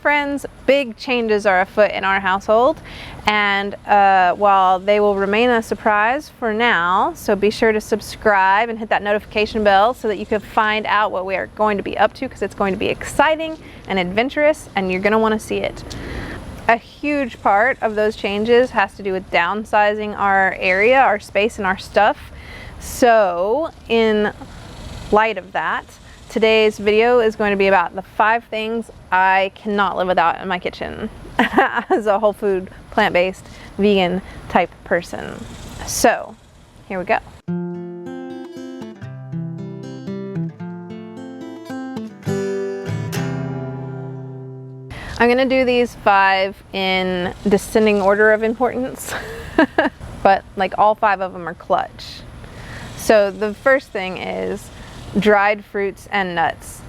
friends, big changes are afoot in our household, and while they will remain a surprise for now, so be sure to subscribe and hit that notification bell so that you can find out what we are going to be up to, because it's going to be exciting and adventurous and you're going to want to see it. A huge part of those changes has to do with downsizing our area, our space, and our stuff. So in light of that, today's video is going to be about the 5 things I cannot live without in my kitchen as a whole food, plant-based, vegan type person. So here we go. I'm gonna do these 5 in descending order of importance, but like all 5 of them are clutch. So the first thing is dried fruits and nuts.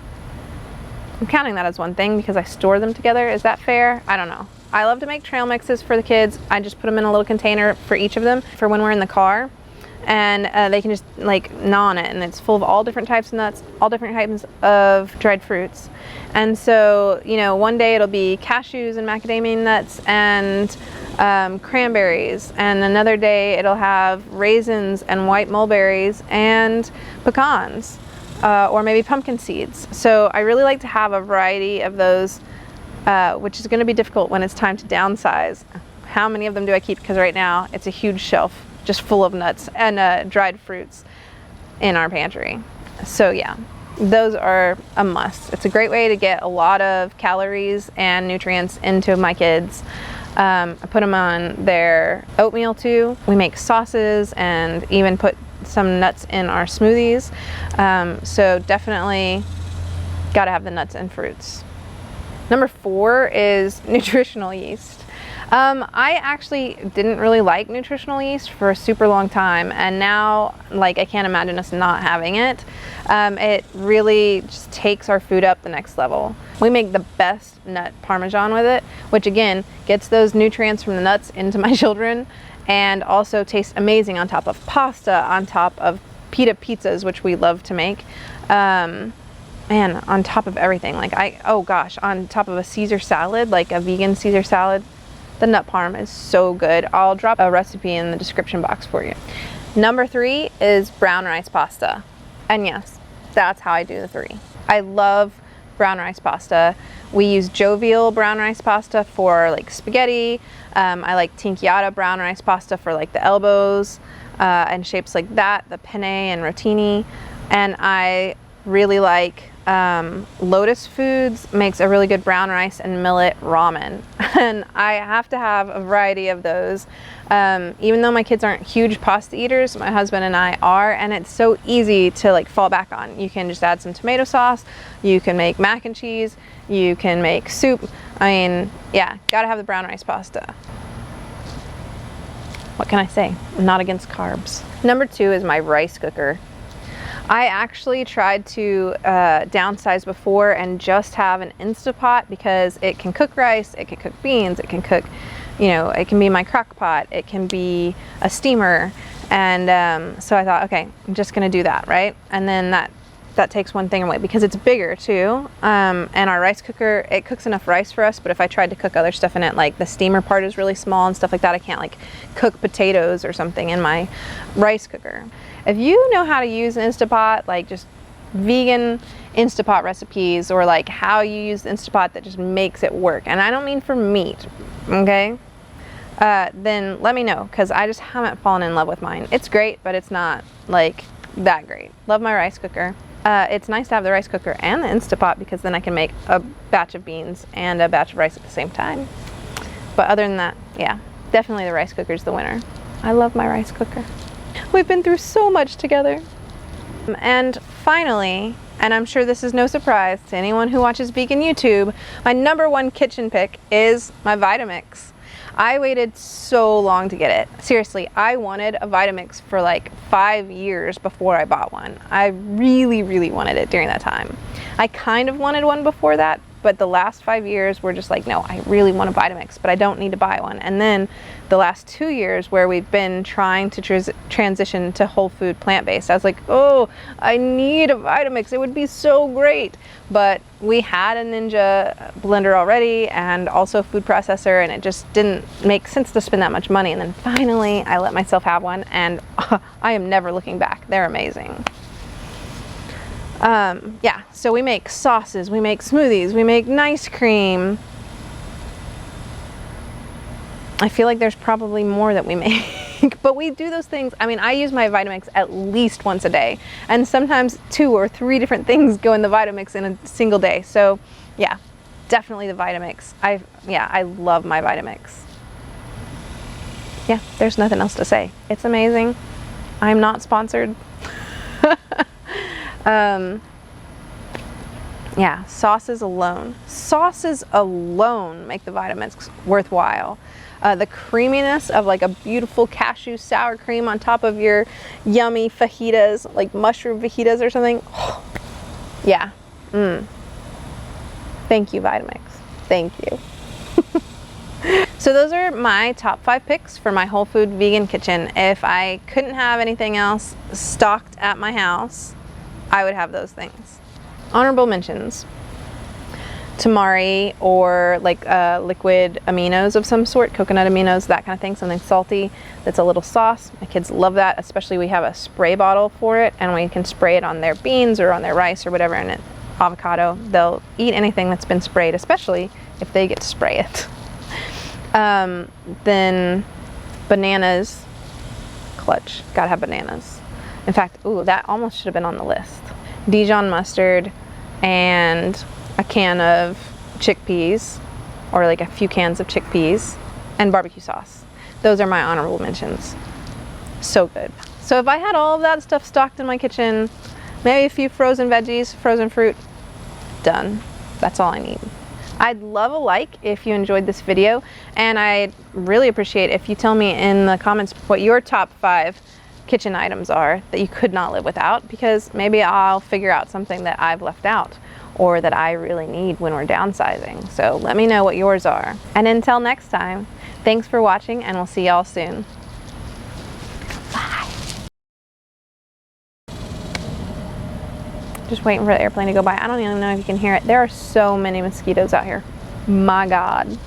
I'm counting that as one thing because I store them together. Is that fair? I don't know. I love to make trail mixes for the kids. I just put them in a little container for each of them for when we're in the car, and they can just like gnaw on it, and it's full of all different types of nuts, all different types of dried fruits. And so, you know, one day it'll be cashews and macadamia nuts and cranberries, and another day it'll have raisins and white mulberries and pecans, or maybe pumpkin seeds. So I really like to have a variety of those, which is going to be difficult when it's time to downsize. How many of them do I keep? Because right now it's a huge shelf just full of nuts and dried fruits in our pantry. So yeah, those are a must. It's a great way to get a lot of calories and nutrients into my kids. I put them on their oatmeal too. We make sauces and even put some nuts in our smoothies. So definitely gotta have the nuts and fruits. Number 4 is nutritional yeast. I actually didn't really like nutritional yeast for a super long time, and now like I can't imagine us not having it. It really just takes our food up the next level. We make the best nut parmesan with it, which again gets those nutrients from the nuts into my children, and also tastes amazing on top of pasta, on top of pita pizzas, which we love to make. Man, on top of everything, like oh gosh, on top of a Caesar salad, like a vegan Caesar salad, the nut parm is so good. I'll drop a recipe in the description box for you. Number 3 is brown rice pasta. And yes, that's how I do the 3. I love brown rice pasta. We use jovial brown rice pasta for like spaghetti. I like tinkyata brown rice pasta for like the elbows and shapes like that, the penne and rotini. And I really like Lotus Foods makes a really good brown rice and millet ramen, and I have to have a variety of those. Even though my kids aren't huge pasta eaters, my husband and I are, and it's so easy to like fall back on. You can just add some tomato sauce, you can make mac and cheese, you can make soup. I mean, yeah, gotta have the brown rice pasta. What can I say? I'm not against carbs. Number 2 is my rice cooker. I actually tried to downsize before and just have an Instapot, because it can cook rice, it can cook beans, it can cook, you know, it can be my crock pot, it can be a steamer. And so I thought, okay, I'm just gonna do that, right? And then that takes one thing away because it's bigger too. And our rice cooker, it cooks enough rice for us, but if I tried to cook other stuff in it, like the steamer part is really small and stuff like that, I can't like cook potatoes or something in my rice cooker. If you know how to use an Instapot, like just vegan Instapot recipes, or like how you use the Instapot that just makes it work, and I don't mean for meat, okay? Then let me know, because I just haven't fallen in love with mine. It's great, but it's not like that great. Love my rice cooker. It's nice to have the rice cooker and the Instapot, because then I can make a batch of beans and a batch of rice at the same time. But other than that, yeah, definitely the rice cooker's the winner. I love my rice cooker. We've been through so much together. And finally, and I'm sure this is no surprise to anyone who watches vegan YouTube, my number 1 kitchen pick is my Vitamix. I waited so long to get it. Seriously, I wanted a Vitamix for like 5 years before I bought one. I really, really wanted it during that time. I kind of wanted one before that, but the last 5 years we're just like, no, I really want a Vitamix, but I don't need to buy one. And then the last 2 years where we've been trying to transition to whole food plant-based, I was like, oh, I need a Vitamix, it would be so great. But we had a Ninja blender already and also a food processor, and it just didn't make sense to spend that much money. And then finally I let myself have one, and I am never looking back. They're amazing. Yeah, so we make sauces, we make smoothies, we make nice cream. I feel like there's probably more that we make, but we do those things. I mean, I use my Vitamix at least once a day, and sometimes 2 or 3 different things go in the Vitamix in a single day. So yeah, definitely the Vitamix. I love my Vitamix. Yeah, there's nothing else to say. It's amazing. I'm not sponsored. Yeah, sauces alone make the Vitamix worthwhile. The creaminess of like a beautiful cashew sour cream on top of your yummy fajitas, like mushroom fajitas or something. Yeah. Thank you, Vitamix. Thank you. So those are my top 5 picks for my whole food vegan kitchen. If I couldn't have anything else stocked at my house, I would have those things. Honorable mentions: tamari, or like liquid aminos of some sort, coconut aminos, that kind of thing, something salty that's a little sauce. My kids love that, especially we have a spray bottle for it, and we can spray it on their beans or on their rice or whatever, and avocado. They'll eat anything that's been sprayed, especially if they get to spray it. Then bananas, clutch, gotta have bananas. In fact, ooh, that almost should have been on the list. Dijon mustard and a can of chickpeas, or like a few cans of chickpeas, and barbecue sauce. Those are my honorable mentions. So good. So if I had all of that stuff stocked in my kitchen, maybe a few frozen veggies, frozen fruit, done. That's all I need. I'd love a like if you enjoyed this video, and I'd really appreciate if you tell me in the comments what your top 5 kitchen items are that you could not live without, because maybe I'll figure out something that I've left out or that I really need when we're downsizing. So let me know what yours are. And until next time, thanks for watching, and we'll see y'all soon. Bye. Just waiting for the airplane to go by. I don't even know if you can hear it. There are so many mosquitoes out here. My God.